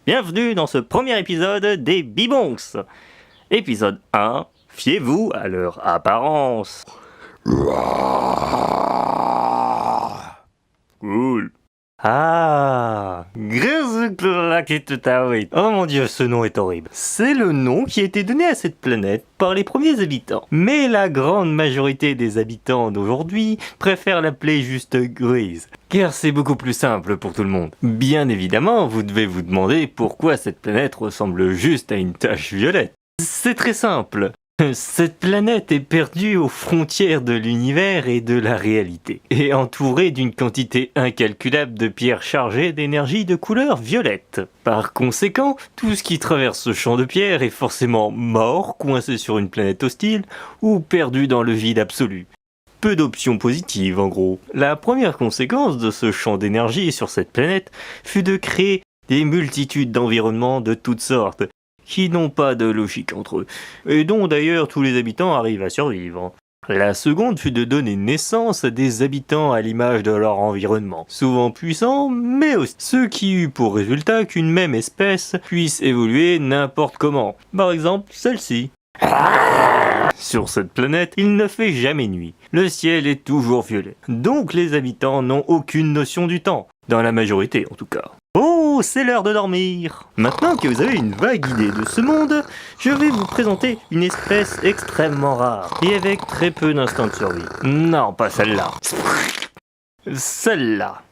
Bienvenue dans ce premier épisode des Bibonks. Épisode 1, fiez-vous à leur apparence. Cool. Ah, oh mon dieu, ce nom est horrible. C'est le nom qui a été donné à cette planète par les premiers habitants. Mais la grande majorité des habitants d'aujourd'hui préfèrent l'appeler juste Grise, car c'est beaucoup plus simple pour tout le monde. Bien évidemment, vous devez vous demander pourquoi cette planète ressemble juste à une tache violette. C'est très simple. Cette planète est perdue aux frontières de l'univers et de la réalité, et entourée d'une quantité incalculable de pierres chargées d'énergie de couleur violette. Par conséquent, tout ce qui traverse ce champ de pierre est forcément mort, coincé sur une planète hostile, ou perdu dans le vide absolu. Peu d'options positives en gros. La première conséquence de ce champ d'énergie sur cette planète fut de créer des multitudes d'environnements de toutes sortes, qui n'ont pas de logique entre eux, et dont d'ailleurs tous les habitants arrivent à survivre. La seconde fut de donner naissance à des habitants à l'image de leur environnement, souvent puissants, mais aussi ce qui eut pour résultat qu'une même espèce puisse évoluer n'importe comment. Par exemple, celle-ci. Sur cette planète, il ne fait jamais nuit. Le ciel est toujours violet. Donc les habitants n'ont aucune notion du temps, dans la majorité en tout cas. Oh, c'est l'heure de dormir. Maintenant que vous avez une vague idée de ce monde, je vais vous présenter une espèce extrêmement rare et avec très peu d'instinct de survie. Non, pas celle-là. Celle-là.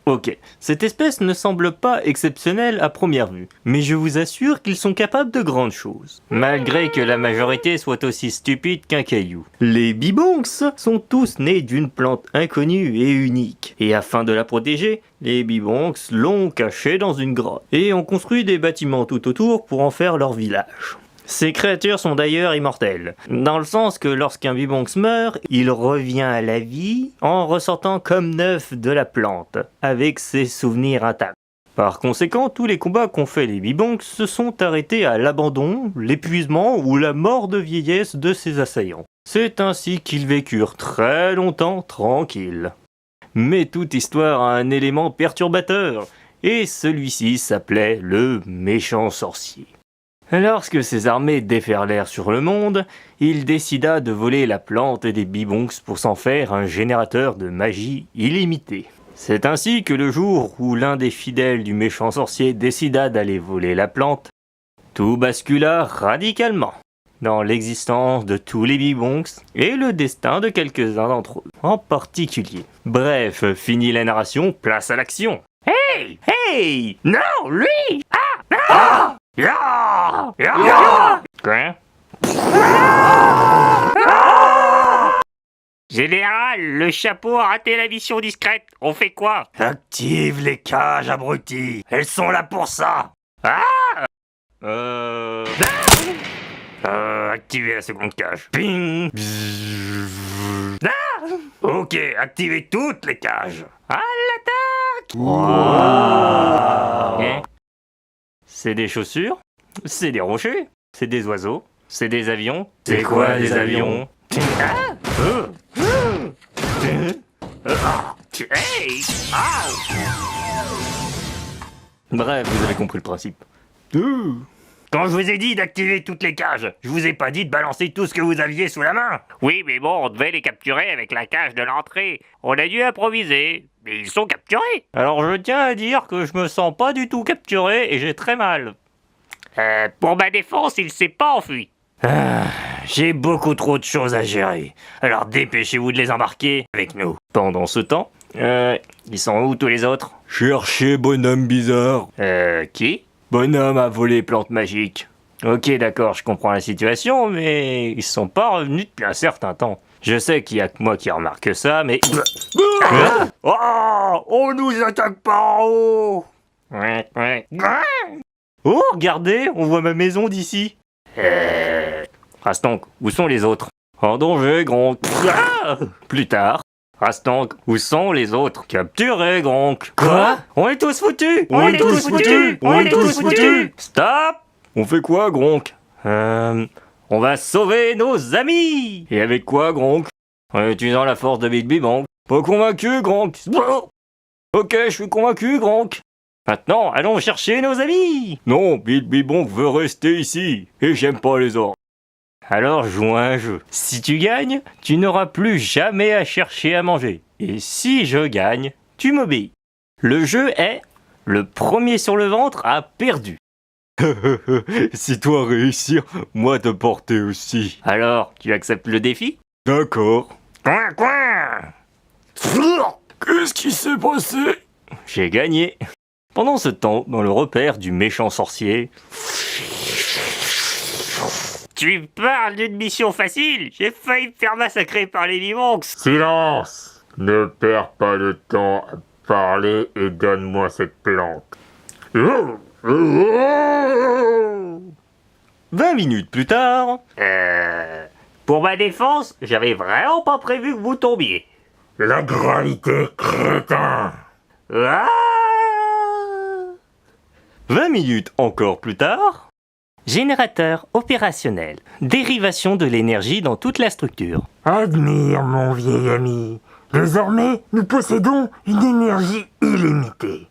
Ok, cette espèce ne semble pas exceptionnelle à première vue, mais je vous assure qu'ils sont capables de grandes choses, malgré que la majorité soit aussi stupide qu'un caillou. Les Bibonks sont tous nés d'une plante inconnue et unique, et afin de la protéger, les Bibonks l'ont cachée dans une grotte, et ont construit des bâtiments tout autour pour en faire leur village. Ces créatures sont d'ailleurs immortelles, dans le sens que lorsqu'un Bibonks meurt, il revient à la vie en ressortant comme neuf de la plante, avec ses souvenirs intacts. Par conséquent, tous les combats qu'ont fait les Bibonks se sont arrêtés à l'abandon, l'épuisement ou la mort de vieillesse de ses assaillants. C'est ainsi qu'ils vécurent très longtemps tranquilles. Mais toute histoire a un élément perturbateur, et celui-ci s'appelait le méchant sorcier. Lorsque ses armées déferlèrent sur le monde, il décida de voler la plante des Bibonks pour s'en faire un générateur de magie illimité. C'est ainsi que le jour où l'un des fidèles du méchant sorcier décida d'aller voler la plante, tout bascula radicalement dans l'existence de tous les Bibonks et le destin de quelques-uns d'entre eux en particulier. Bref, fini la narration, place à l'action. Hey! Hey! Non, lui! Ah! Ah! Ya! Ya! Quoi? Général, le chapeau a raté la mission discrète. On fait quoi? Active les cages, abrutis. Elles sont là pour ça. Ah! Activez la seconde cage. Ping! Ah! Ok, activez toutes les cages. À l'attaque! Wow. Hein? C'est des chaussures? C'est des rochers? C'est des oiseaux? C'est des avions? C'est quoi des avions? Hey! Bref, vous avez compris le principe. Quand je vous ai dit d'activer toutes les cages, je vous ai pas dit de balancer tout ce que vous aviez sous la main. Oui, mais bon, on devait les capturer avec la cage de l'entrée. On a dû improviser, mais ils sont capturés. Alors je tiens à dire que je me sens pas du tout capturé et j'ai très mal. Pour ma défense, il s'est pas enfui. J'ai beaucoup trop de choses à gérer. Alors dépêchez-vous de les embarquer avec nous. Pendant ce temps, ils sont où tous les autres? Cherchez bonhomme bizarre. Qui? Bonhomme a volé plante magique. Ok, d'accord, je comprends la situation, mais ils sont pas revenus depuis un certain temps. Je sais qu'il y a que moi qui remarque ça, mais... Oh! On nous attaque par en haut! Ouais. Oh, regardez, on voit ma maison d'ici. Rastonk, où sont les autres? En danger, Gronk. Plus tard. Rastonk, où sont les autres? Capturés, Gronk. Quoi? On est tous foutus! On est tous foutus! Stop! On fait quoi, Gronk? On va sauver nos amis! Et avec quoi, Gronk? En utilisant la force de Big Bibonk. Pas convaincu, Gronk? Ok, je suis convaincu, Gronk. Maintenant, allons chercher nos amis. Non, Bilby Bonk veut rester ici, et j'aime pas les ordres. Alors joue à un jeu. Si tu gagnes, tu n'auras plus jamais à chercher à manger. Et si je gagne, tu m'obéis. Le jeu est le premier sur le ventre a perdu. Si toi réussir, moi te porter aussi. Alors, tu acceptes le défi? D'accord. Coin, coin. Qu'est-ce qui s'est passé? J'ai gagné. Pendant ce temps, dans le repère du méchant sorcier... Tu parles d'une mission facile? J'ai failli me faire massacrer par les Limonks. Silence! Ne perds pas de temps à parler et donne-moi cette plante. 20 minutes plus tard... Pour ma défense, j'avais vraiment pas prévu que vous tombiez. La gravité, crétin! 20 minutes encore plus tard... Générateur opérationnel. Dérivation de l'énergie dans toute la structure. Admire, mon vieil ami. Désormais, nous possédons une énergie illimitée.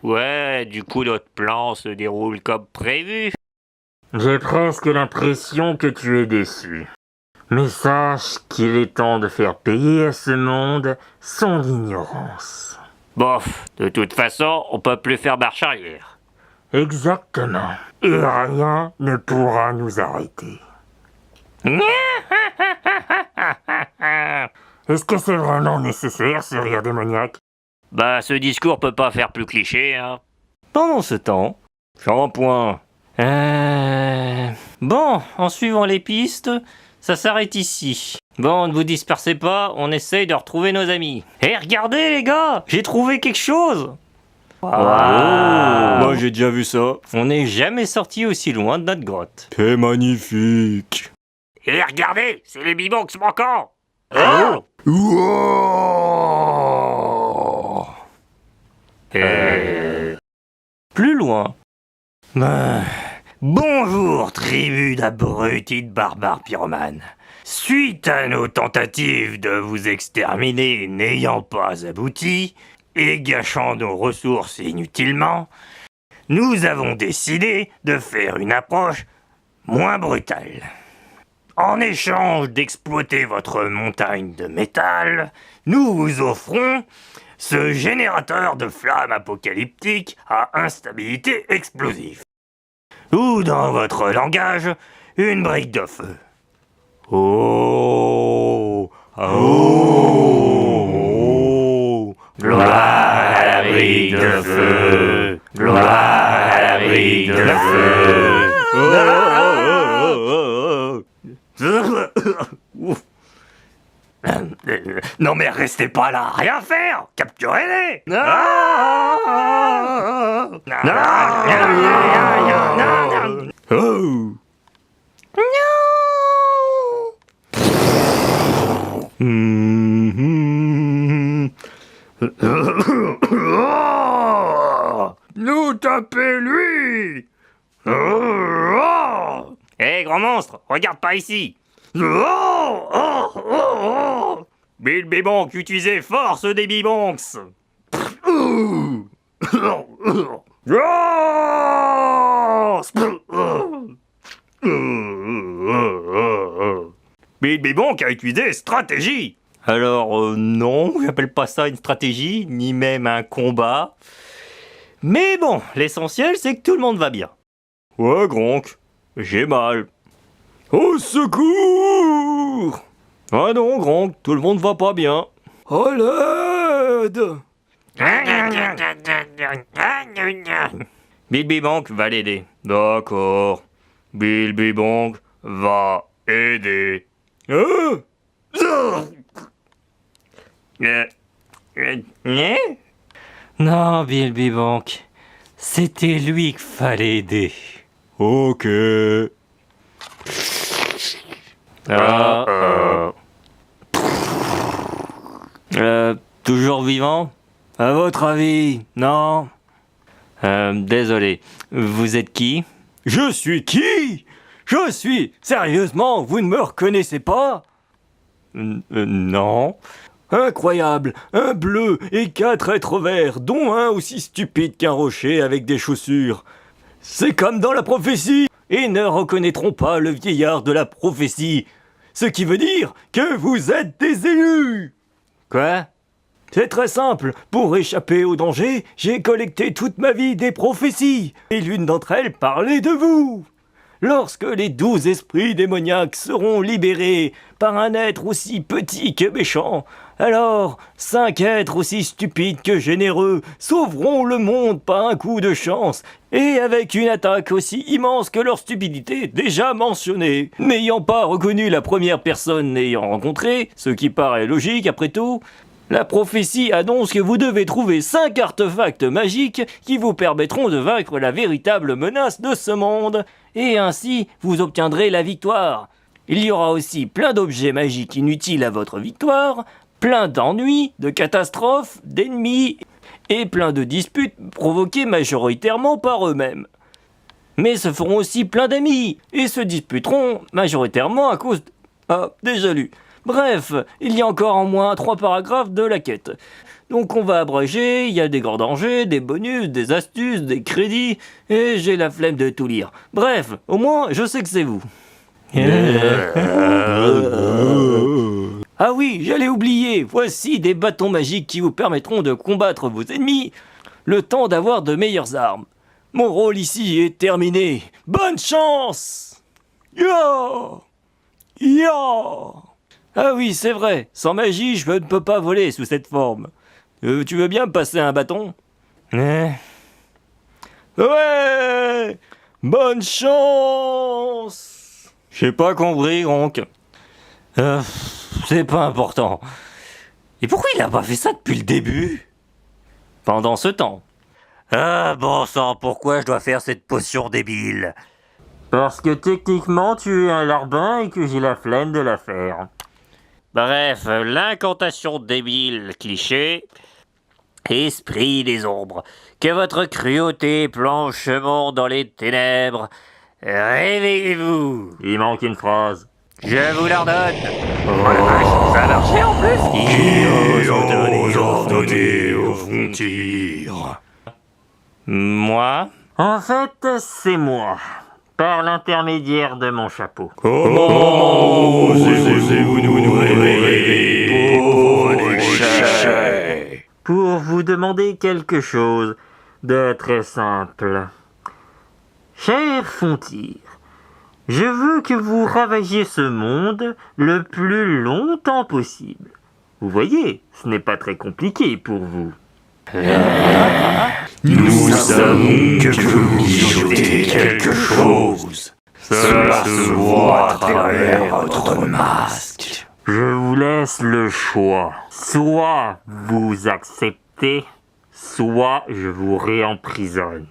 Ouais, du coup notre plan se déroule comme prévu. J'ai presque l'impression que tu es déçu. Mais sache qu'il est temps de faire payer à ce monde son ignorance. Bof, de toute façon, on peut plus faire marche arrière. Exactement. Et rien ne pourra nous arrêter. Est-ce que c'est vraiment nécessaire, ce rire démoniaque? Bah, ce discours peut pas faire plus cliché, hein. Pendant ce temps, shampoing. Bon, en suivant les pistes, ça s'arrête ici. Bon, ne vous dispersez pas, on essaye de retrouver nos amis. Hé, regardez les gars, j'ai trouvé quelque chose. Wow. Moi j'ai déjà vu ça. On n'est jamais sorti aussi loin de notre grotte. C'est magnifique. Et regardez, c'est les Bimonks manquants. Oh. Plus loin. Bonjour, tribu d'abrutis et de barbares pyromanes. Suite à nos tentatives de vous exterminer n'ayant pas abouti, et gâchant nos ressources inutilement, nous avons décidé de faire une approche moins brutale. En échange d'exploiter votre montagne de métal, nous vous offrons ce générateur de flammes apocalyptiques à instabilité explosive. Ou dans votre langage, une brique de feu. Oh, oh, gloire à la brique de feu, gloire à la brique de feu. Non mais restez pas là, rien faire, capturez-les. Oh. Nous taper lui. Hé, grand monstre, regarde par ici. Bilby Bonk, utilisez force des Bibonks. Bilby Bonk a utilisé stratégie. Alors non, j'appelle pas ça une stratégie, ni même un combat. Mais bon, l'essentiel c'est que tout le monde va bien. Ouais, Gronk, j'ai mal. Au secours! Ah non, Gronk, tout le monde va pas bien. Oh l'aide! Bilby Bonk va l'aider. D'accord. Bilby Bonk va aider. Non, Bilby Bonk. C'était lui qu'il fallait aider. Ok. Toujours vivant? À votre avis? Non? Désolé. Vous êtes qui? Je suis qui? Je suis... Sérieusement, vous ne me reconnaissez pas? Non. Incroyable! Un bleu et 4 êtres verts, dont un aussi stupide qu'un rocher avec des chaussures. C'est comme dans la prophétie! Et ne reconnaîtront pas le vieillard de la prophétie. Ce qui veut dire que vous êtes des élus! Quoi? C'est très simple. Pour échapper au danger, j'ai collecté toute ma vie des prophéties. Et l'une d'entre elles parlait de vous. Lorsque les 12 esprits démoniaques seront libérés par un être aussi petit que méchant, alors 5 êtres aussi stupides que généreux sauveront le monde par un coup de chance et avec une attaque aussi immense que leur stupidité déjà mentionnée. N'ayant pas reconnu la première personne n'ayant rencontré, ce qui paraît logique après tout, la prophétie annonce que vous devez trouver 5 artefacts magiques qui vous permettront de vaincre la véritable menace de ce monde, et ainsi vous obtiendrez la victoire. Il y aura aussi plein d'objets magiques inutiles à votre victoire, plein d'ennuis, de catastrophes, d'ennemis, et plein de disputes provoquées majoritairement par eux-mêmes. Mais se feront aussi plein d'amis, et se disputeront majoritairement à cause... Ah, déjà lu. Bref, il y a encore en moins 3 paragraphes de la quête. Donc on va abréger, il y a des grands dangers, des bonus, des astuces, des crédits, et j'ai la flemme de tout lire. Bref, au moins je sais que c'est vous. Ah oui, j'allais oublier, voici des bâtons magiques qui vous permettront de combattre vos ennemis, le temps d'avoir de meilleures armes. Mon rôle ici est terminé. Bonne chance! Yo! Yo! Ah oui, c'est vrai, sans magie, je ne peux pas voler sous cette forme. Tu veux bien me passer un bâton? Ouais! Bonne chance! J'ai pas compris, Ronk. C'est pas important. Et pourquoi il a pas fait ça depuis le début? Pendant ce temps. Ah bon sang, pourquoi je dois faire cette potion débile? Parce que techniquement, tu es un larbin et que j'ai la flemme de la faire. Bref, l'incantation débile cliché. Esprit des ombres, que votre cruauté plonge ce monde dans les ténèbres. Réveillez-vous. Il manque une phrase. Je vous l'ordonne. Oh la vache, ça a marché en plus. Qui ose ordonner aux frontières? Moi? En fait, c'est moi. Par l'intermédiaire de mon chapeau. Comment osez-vous nous réveiller, pauvres déchets? Pour vous demander quelque chose de très simple. Cher Fontir, je veux que vous ravagiez ce monde le plus longtemps possible. Vous voyez, ce n'est pas très compliqué pour vous. Nous savons que vous mijotez quelque chose. Cela se voit à travers votre masque. Je vous laisse le choix. Soit vous acceptez, soit je vous réemprisonne.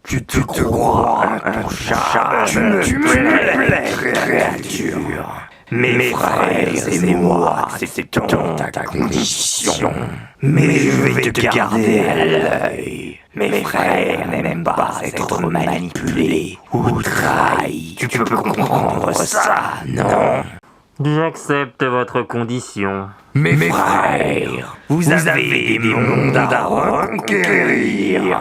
Tu te crois un chat, tu me plais, créature. Mes frères et moi acceptons ta condition, mais je vais te garder à l'œil. Mes frères n'aiment pas être manipulés ou trahis. Tu peux comprendre ça, non? J'accepte votre condition. Mes frères, vous avez des mondes à reconquérir.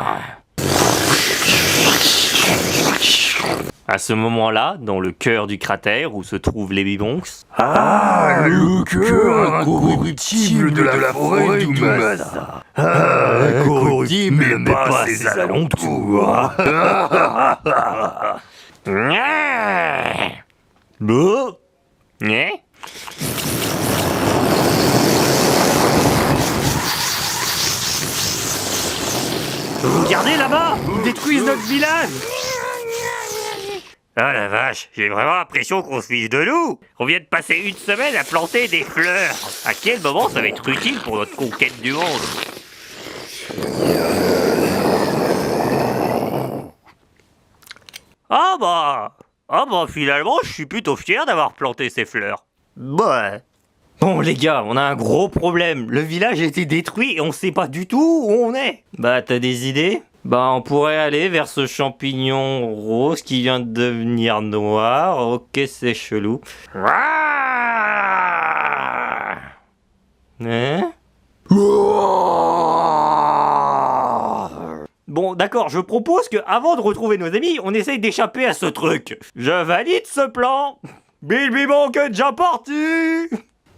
À ce moment-là, dans le cœur du cratère où se trouvent les Bibonks, Le cœur incorruptible de la forêt d'Umasa. Incorruptible, mais pas ses alentours. Né? Regardez là-bas, ils détruisent notre village. Ah la vache, j'ai vraiment l'impression qu'on se fiche de nous. On vient de passer une semaine à planter des fleurs. À quel moment ça va être utile pour notre conquête du monde? Ah bah finalement, je suis plutôt fier d'avoir planté ces fleurs. Ouais. Bon les gars, on a un gros problème. Le village a été détruit et on sait pas du tout où on est. Bah t'as des idées? Bah on pourrait aller vers ce champignon rose qui vient de devenir noir. Ok, c'est chelou. Ah Hein? Bon, d'accord, je propose que avant de retrouver nos amis, on essaye d'échapper à ce truc. Je valide ce plan. Bilbibonk est déjà parti.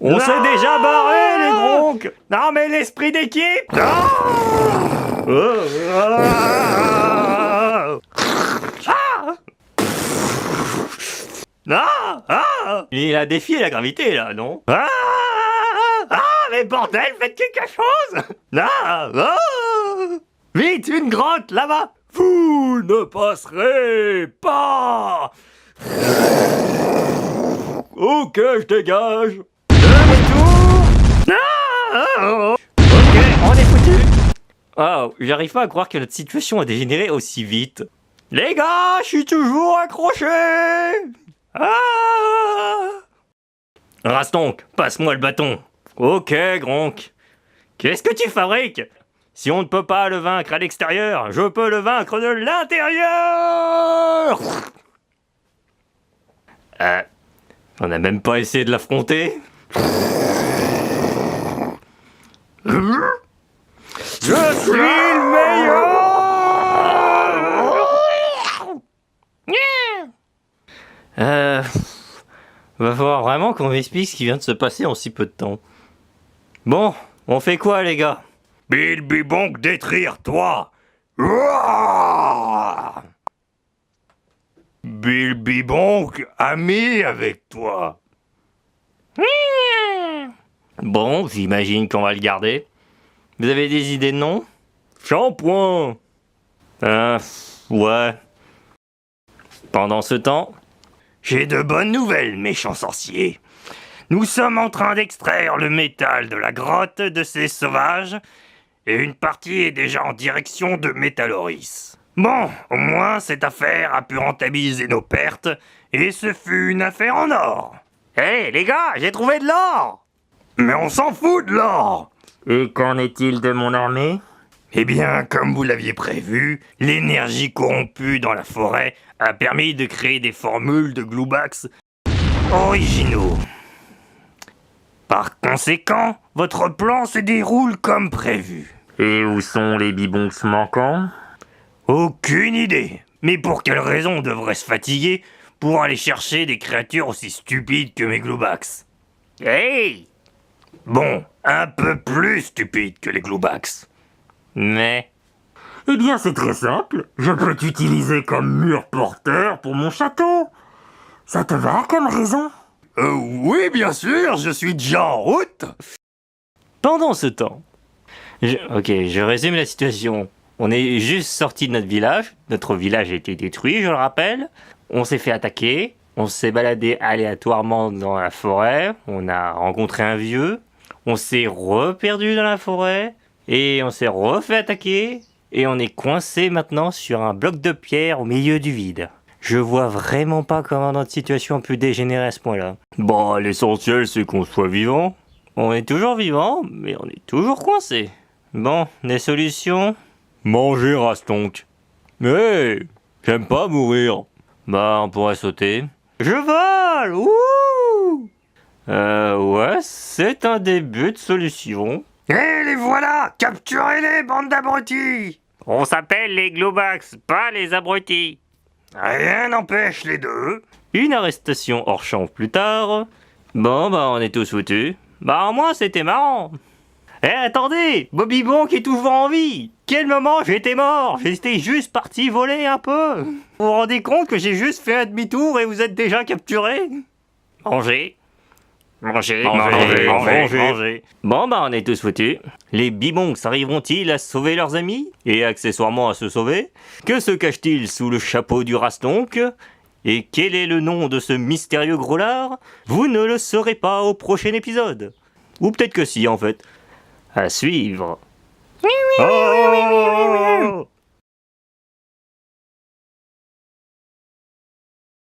On s'est déjà barré, les gronques. Non, mais l'esprit d'équipe. Il a défié la gravité, là, non? Mais bordel, faites quelque chose. Vite, une grotte, là-bas. Vous ne passerez pas. Ok, je dégage. Ok, on est foutu. Oh, j'arrive pas à croire que notre situation a dégénéré aussi vite. Les gars, je suis toujours accroché. Rastonk, passe-moi le bâton. Ok, Gronk. Qu'est-ce que tu fabriques? Si on ne peut pas le vaincre à l'extérieur, je peux le vaincre de l'intérieur. On n'a même pas essayé de l'affronter. Je suis le meilleur. Va falloir vraiment qu'on m'explique ce qui vient de se passer en si peu de temps. Bon, on fait quoi, les gars? Bilbibonk détruire toi. Bilbibonk ami avec toi. Bon, j'imagine qu'on va le garder. Vous avez des idées de nom? Shampoing. Ouais. Pendant ce temps, j'ai de bonnes nouvelles, méchant sorcier. Nous sommes en train d'extraire le métal de la grotte de ces sauvages, et une partie est déjà en direction de Métalloris. Bon, au moins cette affaire a pu rentabiliser nos pertes, et ce fut une affaire en or. Hé, les gars, j'ai trouvé de l'or! Mais on s'en fout de l'or! Et qu'en est-il de mon armée? Eh bien, comme vous l'aviez prévu, l'énergie corrompue dans la forêt a permis de créer des formules de Glubax originaux. Par conséquent, votre plan se déroule comme prévu. Et où sont les bibonks manquants? Aucune idée. Mais pour quelle raison on devrait se fatiguer pour aller chercher des créatures aussi stupides que mes Glubax? Hey! Bon, un peu plus stupides que les Glubax. Mais... Eh bien, c'est très simple. Je peux t'utiliser comme mur porteur pour mon château. Ça te va comme raison? Oui, bien sûr, je suis déjà en route. Pendant ce temps... je résume la situation. On est juste sorti de notre village. Notre village a été détruit, je le rappelle. On s'est fait attaquer. On s'est baladé aléatoirement dans la forêt. On a rencontré un vieux. On s'est reperdu dans la forêt. Et on s'est refait attaquer. Et on est coincé maintenant sur un bloc de pierre au milieu du vide. Je vois vraiment pas comment notre situation a pu dégénérer à ce point-là. Bon, l'essentiel c'est qu'on soit vivant. On est toujours vivant, mais on est toujours coincé. Bon, des solutions? Manger Rastonk. Mais j'aime pas mourir. Bah, on pourrait sauter. Je vole! Ouh! Ouais, c'est un début de solution. Et les voilà! Capturez-les, bande d'abrutis! On s'appelle les Glubax, pas les abrutis. Rien n'empêche les deux. Une arrestation hors champ plus tard. Bon, bah, on est tous foutus. Bah, au moins, c'était marrant. Eh, attendez! Bilbibonk est toujours en vie! Quel moment j'étais mort! J'étais juste parti voler un peu! Vous vous rendez compte que j'ai juste fait un demi-tour et vous êtes déjà capturé? Mangez! Mangez! Bon, bah, on est tous foutus. Les Bibonks arriveront-ils à sauver leurs amis? Et accessoirement à se sauver? Que se cache-t-il sous le chapeau du Rastonk? Et quel est le nom de ce mystérieux gros lard? Vous ne le saurez pas au prochain épisode. Ou peut-être que si, en fait. À suivre. Oh